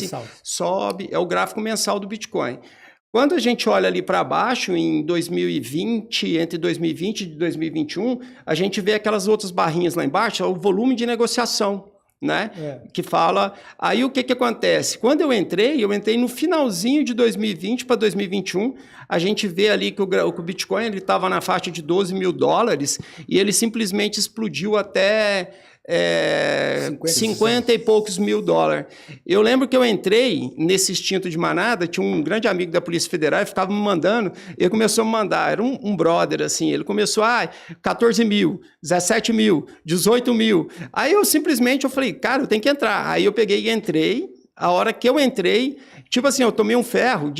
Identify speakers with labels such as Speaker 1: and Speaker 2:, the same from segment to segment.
Speaker 1: Mensal.
Speaker 2: sobe, é o gráfico mensal do Bitcoin. Quando a gente olha ali para baixo, em 2020, entre 2020 e 2021, a gente vê aquelas outras barrinhas lá embaixo, é o volume de negociação, né? Que fala... Aí o que acontece? Quando eu entrei no finalzinho de 2020 para 2021, a gente vê ali que o Bitcoin estava na faixa de $12 mil e ele simplesmente explodiu até... 50 e poucos mil dólares. Eu lembro que eu entrei nesse extinto de manada, tinha um grande amigo da Polícia Federal, ele ficava me mandando, ele começou a me mandar, era um brother, assim, ele começou, 14 mil, 17 mil, 18 mil. Aí eu falei, cara, eu tenho que entrar. Aí eu peguei e entrei, a hora que eu entrei, tipo assim, eu tomei um ferro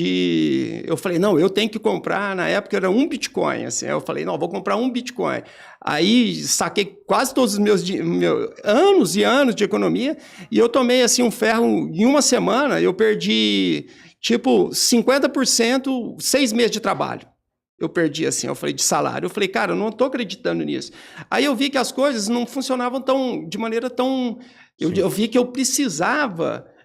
Speaker 2: eu falei, não, eu tenho que comprar, na época era um Bitcoin, assim, eu falei, não, vou comprar um Bitcoin. Aí saquei quase todos os meus anos e anos de economia e eu tomei, assim, um ferro em uma semana, eu perdi, tipo, 50%, 6 meses de trabalho. Eu perdi, assim, eu falei, de salário. Eu falei, cara, eu não estou acreditando nisso. Aí eu vi que as coisas não funcionavam de maneira tão... Eu vi que eu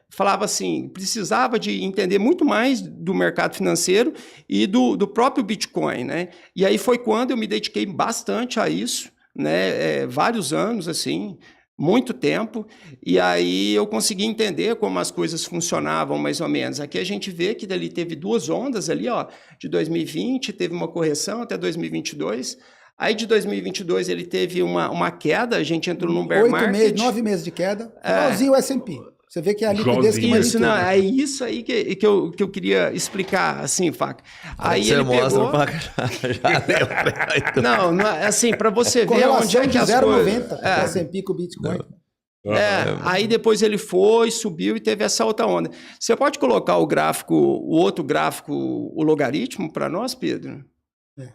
Speaker 2: falava assim, precisava de entender muito mais do mercado financeiro e do próprio Bitcoin, né? E aí foi quando eu me dediquei bastante a isso, né? Vários anos, assim, muito tempo, e aí eu consegui entender como as coisas funcionavam, mais ou menos. Aqui a gente vê que dali teve 2 ondas ali, ó, de 2020, teve uma correção até 2022, aí de 2022 ele teve uma queda, a gente entrou num bear market.
Speaker 1: 9 meses de queda, igualzinho o S&P. Você vê que a liquidez que
Speaker 2: isso, não, é isso aí que eu queria explicar, assim, Faca. Aí
Speaker 3: você
Speaker 2: ele
Speaker 3: mostra,
Speaker 2: pegou...
Speaker 3: Faca, já
Speaker 2: não, assim, para você ver onde é que as coisas...
Speaker 1: 0,90 o S&P com o Bitcoin.
Speaker 2: Aí depois ele subiu e teve essa outra onda. Você pode colocar o outro gráfico, o logaritmo para nós, Pedro?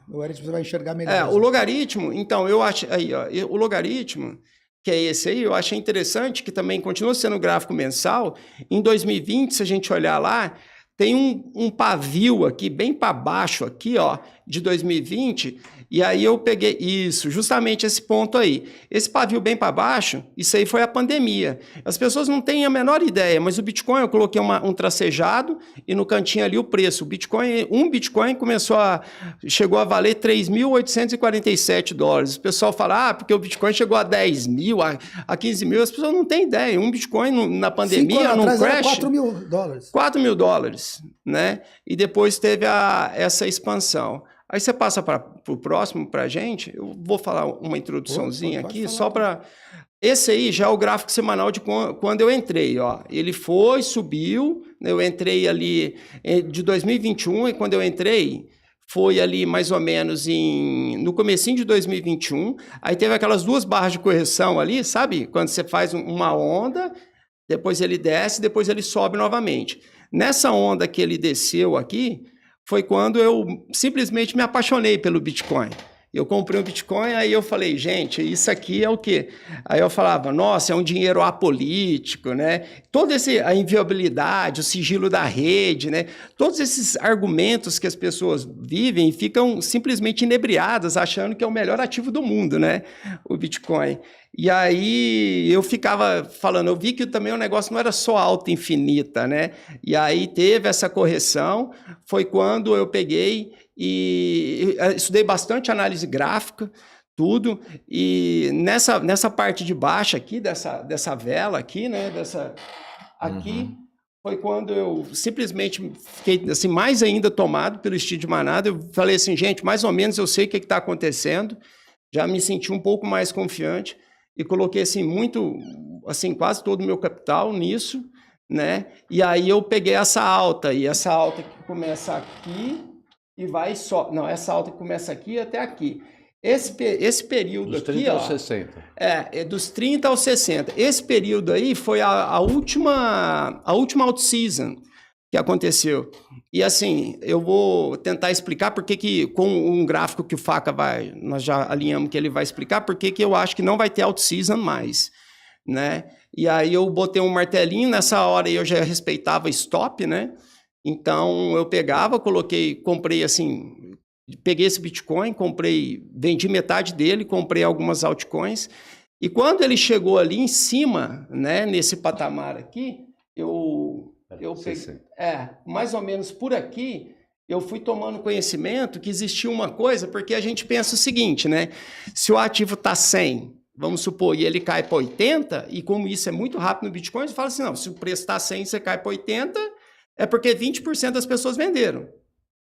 Speaker 1: O logaritmo você vai enxergar melhor.
Speaker 2: O logaritmo, então, eu acho... Aí, ó, o logaritmo... que é esse aí, eu achei interessante, que também continua sendo gráfico mensal. Em 2020, se a gente olhar lá, tem um pavio aqui, bem para baixo aqui, ó, de 2020, e aí eu peguei isso, justamente esse ponto aí. Esse pavio bem para baixo, isso aí foi a pandemia. As pessoas não têm a menor ideia, mas o Bitcoin, eu coloquei um tracejado e no cantinho ali o preço. Um Bitcoin chegou a valer $3.847. O pessoal fala, porque o Bitcoin chegou a 10 mil, a 15 mil, as pessoas não têm ideia. Um Bitcoin na pandemia, num crash...
Speaker 1: $4 mil.
Speaker 2: $4 mil, né? E depois teve essa expansão. Aí você passa para o próximo para a gente, eu vou falar uma introduçãozinha aqui, só para... Esse aí já é o gráfico semanal de quando eu entrei, ó. Ele subiu, eu entrei ali de 2021 e quando eu entrei foi ali mais ou menos no comecinho de 2021, aí teve aquelas 2 barras de correção ali, sabe? Quando você faz uma onda, depois ele desce, depois ele sobe novamente. Nessa onda que ele desceu aqui, foi quando eu simplesmente me apaixonei pelo Bitcoin. Eu comprei um Bitcoin, aí eu falei, gente, isso aqui é o quê? Aí eu falava, nossa, é um dinheiro apolítico, né? Toda a inviolabilidade, o sigilo da rede, né? Todos esses argumentos que as pessoas vivem e ficam simplesmente inebriadas, achando que é o melhor ativo do mundo, né? O Bitcoin. E aí eu ficava falando, eu vi que também o negócio não era só alta infinita, né? E aí teve essa correção, foi quando eu peguei e estudei bastante análise gráfica, tudo, e nessa parte de baixo aqui, dessa vela aqui, né? Aqui, foi quando eu simplesmente fiquei assim, mais ainda tomado pelo estilo de manada. Eu falei assim, gente, mais ou menos eu sei o que está acontecendo, já me senti um pouco mais confiante, e coloquei assim quase todo o meu capital nisso, né? E aí eu peguei essa alta que começa aqui e vai só, não, essa alta que começa aqui até aqui. Esse período
Speaker 4: dos
Speaker 2: aqui,
Speaker 4: 30 aos 60.
Speaker 2: É dos 30 aos 60. Esse período aí foi a última out-season que aconteceu. E assim, eu vou tentar explicar por que com um gráfico que o Faca nós já alinhamos que ele vai explicar por que eu acho que não vai ter out-season mais, né? E aí eu botei um martelinho, nessa hora eu já respeitava stop, né? Então eu comprei assim, peguei esse Bitcoin, vendi metade dele, comprei algumas altcoins, e quando ele chegou ali em cima, né, nesse patamar aqui, eu peguei, mais ou menos por aqui, eu fui tomando conhecimento que existia uma coisa, porque a gente pensa o seguinte, né? Se o ativo está 100, vamos supor, e ele cai para 80, e como isso é muito rápido no Bitcoin, você fala assim, não, se o preço está 100 e você cai para 80, é porque 20% das pessoas venderam.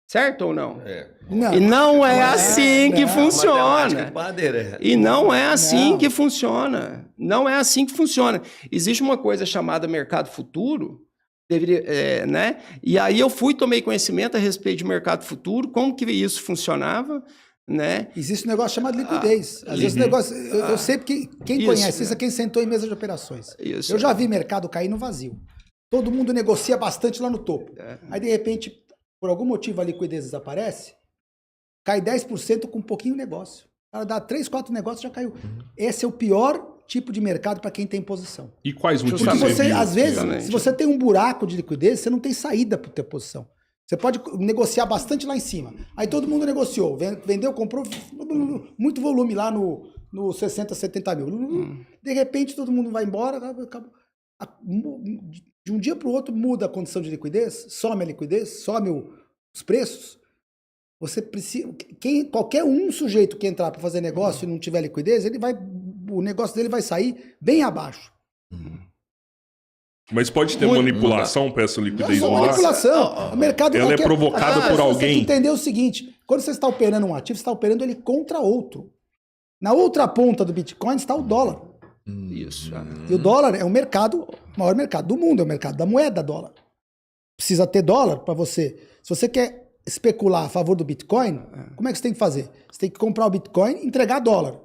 Speaker 2: Certo ou não?
Speaker 1: Não.
Speaker 2: E não é assim que funciona. E não é assim que funciona. Não é assim que funciona. Existe uma coisa chamada mercado futuro, né? E aí eu tomei conhecimento a respeito de mercado futuro, como que isso funcionava, né?
Speaker 1: Existe um negócio chamado liquidez. Às vezes o negócio, eu sei porque quem conhece isso é quem sentou em mesa de operações. Eu já vi mercado cair no vazio. Todo mundo negocia bastante lá no topo. Aí de repente, por algum motivo a liquidez desaparece, cai 10% com um pouquinho de negócio. O cara dá 3, 4 negócios, já caiu. Esse é o pior tipo de mercado para quem tem posição.
Speaker 4: E quais motivos
Speaker 1: Porque
Speaker 4: você viu?
Speaker 1: às vezes, se você tem um buraco de liquidez, você não tem saída para ter posição. Você pode negociar bastante lá em cima. Aí todo mundo negociou, vendeu, comprou muito volume lá no 60, 70 mil. De repente todo mundo vai embora, de um dia para o outro muda a condição de liquidez, some a liquidez, some os preços. Você precisa, qualquer sujeito que entrar para fazer negócio e não tiver liquidez, o negócio dele vai sair bem abaixo.
Speaker 4: Mas pode ter manipulação para essa liquidez
Speaker 1: não
Speaker 4: mudar?
Speaker 1: Manipulação. O mercado
Speaker 4: ela é provocada por alguém.
Speaker 1: Você tem que entender o seguinte, quando você está operando um ativo, você está operando ele contra outro. Na outra ponta do Bitcoin está o dólar.
Speaker 2: Isso.
Speaker 1: E o dólar é o maior mercado do mundo, é o mercado da moeda dólar. Precisa ter dólar para você. Se você quer especular a favor do Bitcoin, como é que você tem que fazer? Você tem que comprar o Bitcoin e entregar dólar.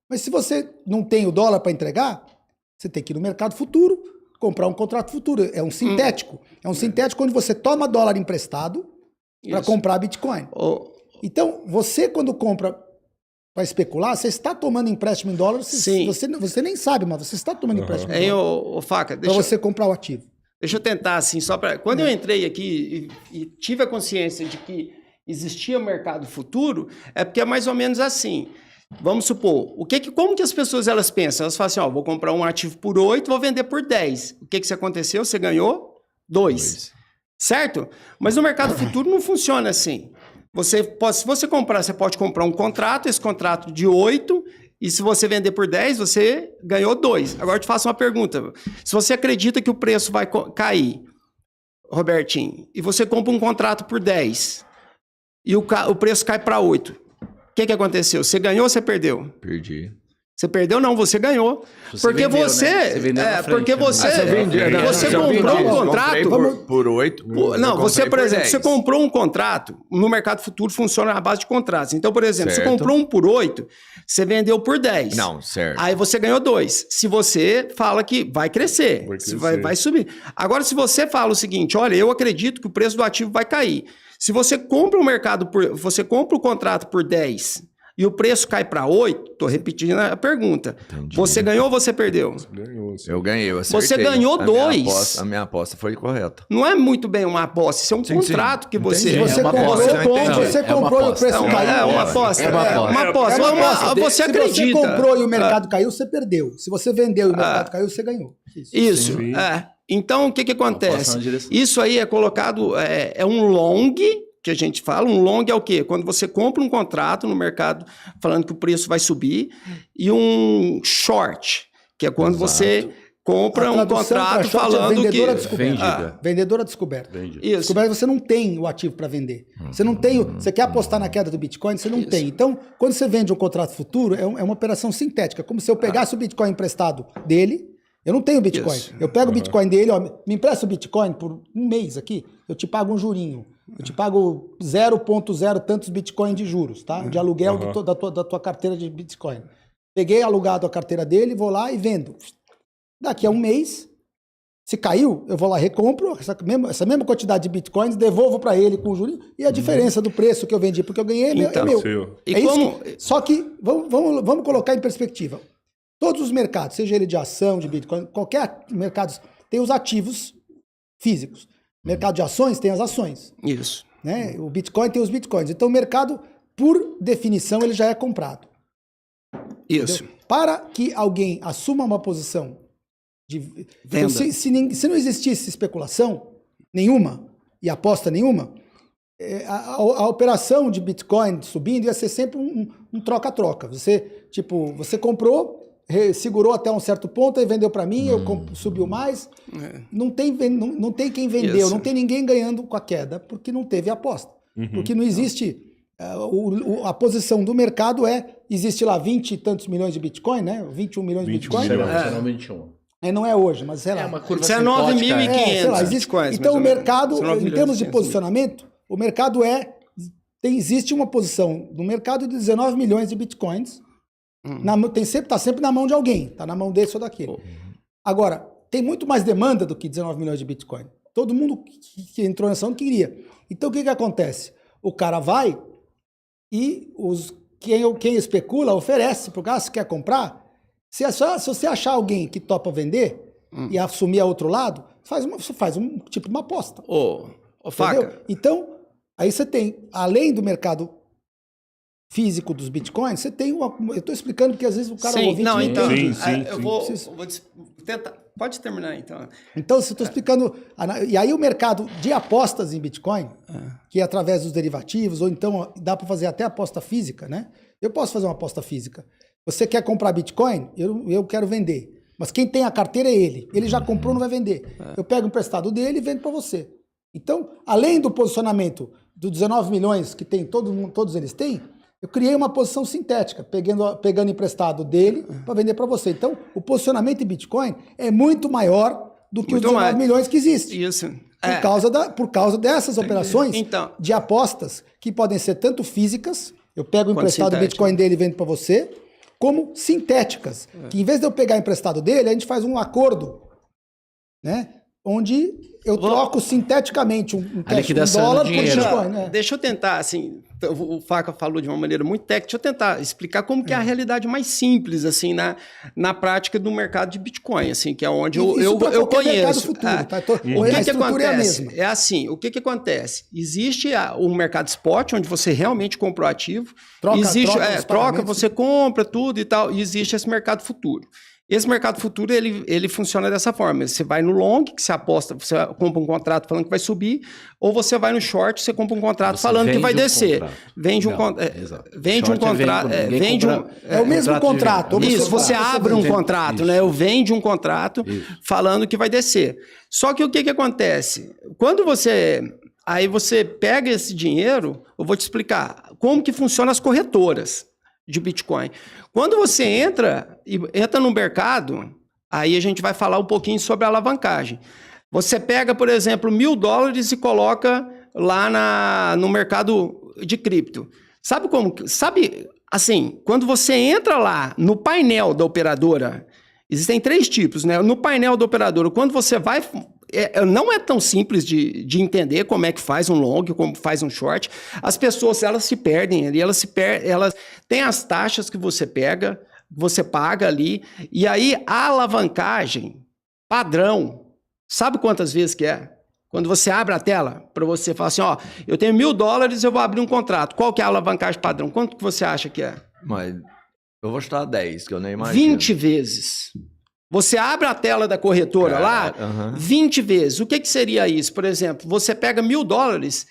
Speaker 1: Mas se você não tem o dólar para entregar, você tem que ir no mercado futuro, comprar um contrato futuro. É um sintético. É um sintético onde você toma dólar emprestado para comprar Bitcoin. Então, você quando compra para especular, você está tomando empréstimo em dólar, você nem sabe, mas você está tomando empréstimo em dólar.
Speaker 2: Faca,
Speaker 1: para você comprar o ativo.
Speaker 2: Deixa eu tentar, assim, só para... Quando eu entrei aqui e tive a consciência de que existia mercado futuro, é porque é mais ou menos assim. Vamos supor, como que as pessoas elas pensam? Elas falam assim, vou comprar um ativo por 8, vou vender por 10. O que aconteceu? Você ganhou 2. Certo? Mas no mercado futuro não funciona assim. Se você comprar, você pode comprar um contrato, esse contrato de 8, e se você vender por 10, você ganhou 2. Agora eu te faço uma pergunta. Se você acredita que o preço vai cair, Robertinho, e você compra um contrato por 10, e o preço cai para 8, o que aconteceu? Você ganhou ou você perdeu?
Speaker 3: Perdi.
Speaker 2: Você perdeu? Não, você ganhou. Porque
Speaker 5: vendeu,
Speaker 2: você...
Speaker 5: né? Você vendeu na frente,
Speaker 2: porque você...
Speaker 5: né?
Speaker 2: Você comprou um contrato...
Speaker 3: Por 8.
Speaker 2: Não, você, por exemplo, você comprou um contrato, no mercado futuro funciona na base de contratos. Então, por exemplo, você comprou um por 8, você vendeu por 10.
Speaker 3: Não, certo.
Speaker 2: Aí você ganhou 2. Se você fala que vai crescer, vai subir. Agora, se você fala o seguinte, olha, eu acredito que o preço do ativo vai cair. Se você compra você compra o contrato por 10 e o preço cai para 8, tô repetindo a pergunta. Entendi. Você ganhou ou você perdeu?
Speaker 3: Eu ganhei, eu acertei.
Speaker 2: Você ganhou 2.
Speaker 3: A minha aposta foi correta.
Speaker 2: Não é muito bem uma aposta, isso é um contrato que você...
Speaker 1: Você comprou e o preço caiu.
Speaker 2: É uma aposta. Uma aposta. Você acredita.
Speaker 1: Se você comprou e o mercado caiu, você perdeu. Se você vendeu e o mercado caiu, você ganhou.
Speaker 2: Isso. Então, o que acontece? Isso aí é colocado... É um long... que a gente fala, um long é o quê? Quando você compra um contrato no mercado falando que o preço vai subir, e um short, que é quando você compra um contrato falando
Speaker 1: vendedora
Speaker 2: que...
Speaker 1: Vendedora descoberta.
Speaker 2: Isso.
Speaker 1: Descoberta, você não tem o ativo para vender. Você não tem. Você quer apostar na queda do Bitcoin? Você não tem. Então, quando você vende um contrato futuro, é uma operação sintética. Como se eu pegasse o Bitcoin emprestado dele. Eu não tenho Bitcoin. Eu pego o Bitcoin dele, me empresta o Bitcoin por um mês aqui, eu te pago um jurinho. Eu te pago 0,0 tantos Bitcoin de juros, tá? De aluguel da tua carteira de Bitcoin. Peguei alugado a carteira dele, vou lá e vendo. Daqui a um mês, se caiu, eu vou lá, recompro essa mesma quantidade de Bitcoins, devolvo para ele com o juros e a diferença do preço que eu vendi, porque eu ganhei é meu. Só que, vamos colocar em perspectiva. Todos os mercados, seja ele de ação, de Bitcoin, qualquer mercado, tem os ativos físicos. Mercado de ações tem as ações.
Speaker 2: Isso.
Speaker 1: Né? O Bitcoin tem os Bitcoins. Então o mercado, por definição, ele já é comprado.
Speaker 2: Isso.
Speaker 1: Entendeu? Para que alguém assuma uma posição de venda. Então, se não existisse especulação, nenhuma e aposta nenhuma, a operação de Bitcoin subindo ia ser sempre um troca-troca. Você comprou, segurou até um certo ponto, aí vendeu para mim, subiu mais. Não tem quem vendeu, não tem ninguém ganhando com a queda, porque não teve aposta. Porque não existe... a posição do mercado existe lá 20 e tantos milhões de Bitcoin, né? 21 milhões de Bitcoin.
Speaker 5: Será 21.
Speaker 1: Não é hoje, mas sei lá.
Speaker 5: É uma curva
Speaker 2: 19.500 Bitcoins.
Speaker 1: Então o mercado, em termos de posicionamento, o mercado existe uma posição no mercado de 19 milhões de Bitcoins. Tá sempre na mão de alguém, tá na mão desse ou daquele. Agora, tem muito mais demanda do que 19 milhões de Bitcoin. Todo mundo que entrou nessa onda queria. Então o que acontece? O cara vai e quem especula oferece, porque se quer comprar, se você achar alguém que topa vender e assumir a outro lado, você faz tipo uma aposta.
Speaker 2: Faca.
Speaker 1: Então, aí você tem, além do mercado físico dos bitcoins, você tem eu estou explicando porque às vezes o cara ouvinte
Speaker 2: não entende.
Speaker 4: Sim.
Speaker 2: Eu vou tentar. Pode terminar, então.
Speaker 1: Então, se eu estou explicando... E aí o mercado de apostas em Bitcoin, que é através dos derivativos, ou então dá para fazer até aposta física, né? Eu posso fazer uma aposta física. Você quer comprar Bitcoin? Eu quero vender. Mas quem tem a carteira é ele. Ele já comprou, não vai vender. Eu pego emprestado dele e vendo para você. Então, além do posicionamento dos 19 milhões que tem, todos eles têm, eu criei uma posição sintética, pegando emprestado dele para vender para você. Então, o posicionamento em Bitcoin é muito maior do que os 19 milhões que existe.
Speaker 2: Isso.
Speaker 1: Por causa dessas operações de apostas, que podem ser tanto físicas, eu pego emprestado o Bitcoin dele e vendo para você, como sintéticas, que em vez de eu pegar emprestado dele, a gente faz um acordo, né? Onde eu troco sinteticamente um dólar por Bitcoin. Né?
Speaker 2: Deixa eu tentar, assim, o Faca falou de uma maneira muito técnica, deixa eu tentar explicar como que é a realidade mais simples, assim, na prática do mercado de Bitcoin, assim, que é onde eu conheço.
Speaker 1: Futuro, tá?
Speaker 2: O que acontece? É assim, o que acontece? Existe o mercado spot, onde você realmente compra o ativo, troca, você compra tudo e tal, e existe esse mercado futuro. Esse mercado futuro, ele funciona dessa forma. Você vai no long, que você aposta, você compra um contrato falando que vai subir, ou você vai no short, você compra um contrato falando que vai descer. Vende um contrato. É
Speaker 1: o mesmo contrato.
Speaker 2: Isso, você abre um contrato, né? Eu vende um contrato falando que vai descer. Só que o que acontece? Quando aí você pega esse dinheiro, eu vou te explicar como que funcionam as corretoras de Bitcoin. Quando você entra no mercado, aí a gente vai falar um pouquinho sobre a alavancagem. Você pega, por exemplo, $1.000 e coloca lá no mercado de cripto. Sabe como? Sabe, assim, quando você entra lá no painel da operadora, existem 3 tipos, né? No painel da operadora, quando você vai... não é tão simples de entender como é que faz um long, como faz um short. As pessoas, elas se perdem ali, elas têm as taxas que você paga ali, e aí a alavancagem padrão, sabe quantas vezes que é? Quando você abre a tela, para você falar assim, eu tenho $1.000, eu vou abrir um contrato. Qual que é a alavancagem padrão? Quanto que você acha que é?
Speaker 3: Mas eu vou chutar 10, que eu nem imagino.
Speaker 2: 20 vezes. Você abre a tela da corretora lá 20 vezes. O que seria isso? Por exemplo, você pega $1.000,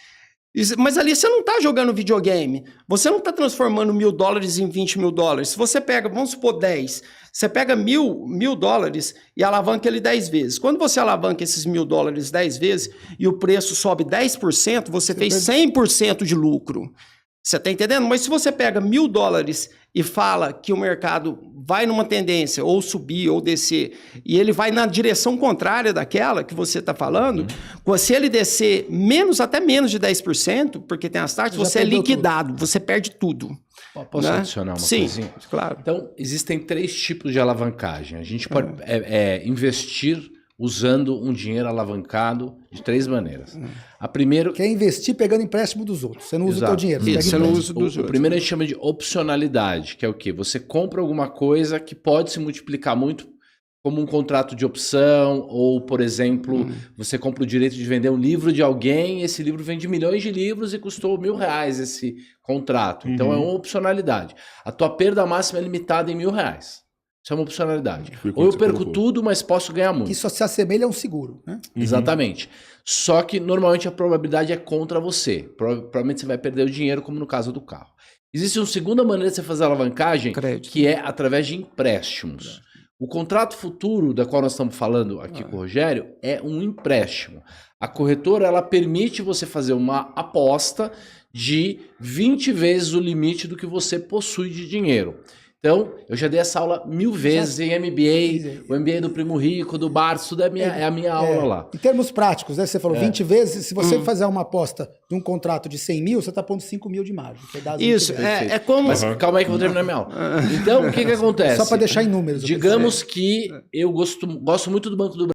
Speaker 2: mas ali você não está jogando videogame. Você não está transformando $1.000 em $20.000. Se você pega, vamos supor 10, você pega $1.000 e alavanca ele 10 vezes. Quando você alavanca esses $1.000 10 vezes e o preço sobe 10%, você fez 100% de lucro. Você está entendendo? Mas se você pega $1.000 e fala que o mercado vai numa tendência ou subir ou descer e ele vai na direção contrária daquela que você está falando, se ele descer até menos de 10%, porque tem as taxas, você é liquidado, você perde tudo.
Speaker 5: Posso adicionar uma coisinha?
Speaker 2: Sim, claro.
Speaker 5: Então, existem 3 tipos de alavancagem. A gente pode investir usando um dinheiro alavancado de 3 maneiras. A primeira...
Speaker 1: Que é investir pegando empréstimo dos outros. Você não usa o teu dinheiro.
Speaker 2: Você não usa dos outros.
Speaker 5: O primeiro a gente chama de opcionalidade, que é o quê? Você compra alguma coisa que pode se multiplicar muito, como um contrato de opção, ou, por exemplo, você compra o direito de vender um livro de alguém, esse livro vende milhões de livros e custou R$1.000 esse contrato. Então é uma opcionalidade. A tua perda máxima é limitada em R$1.000. Isso é uma opcionalidade. Ou eu perco tudo, mas posso ganhar muito.
Speaker 1: Isso se assemelha a um seguro, né?
Speaker 5: Exatamente. Só que normalmente a probabilidade é contra você. Provavelmente você vai perder o dinheiro, como no caso do carro. Existe uma segunda maneira de você fazer alavancagem,
Speaker 2: Crédito.
Speaker 5: que é através de empréstimos. O contrato futuro, da qual nós estamos falando aqui com o Rogério, é um empréstimo. A corretora, ela permite você fazer uma aposta de 20 vezes o limite do que você possui de dinheiro. Então, eu já dei essa aula 1000 vezes em MBA, o MBA do Primo Rico, do Bartos, tudo é a minha aula lá.
Speaker 1: Em termos práticos, né? Você falou 20 vezes, se você fazer uma aposta de um contrato de 100 mil, você está pondo 5 mil de margem. Que dá as 20
Speaker 2: Isso,
Speaker 1: vezes.
Speaker 2: é como...
Speaker 5: Mas calma aí que eu vou terminar minha aula. Então, o que acontece?
Speaker 1: Só para deixar em números.
Speaker 5: Digamos que eu gosto muito do Banco do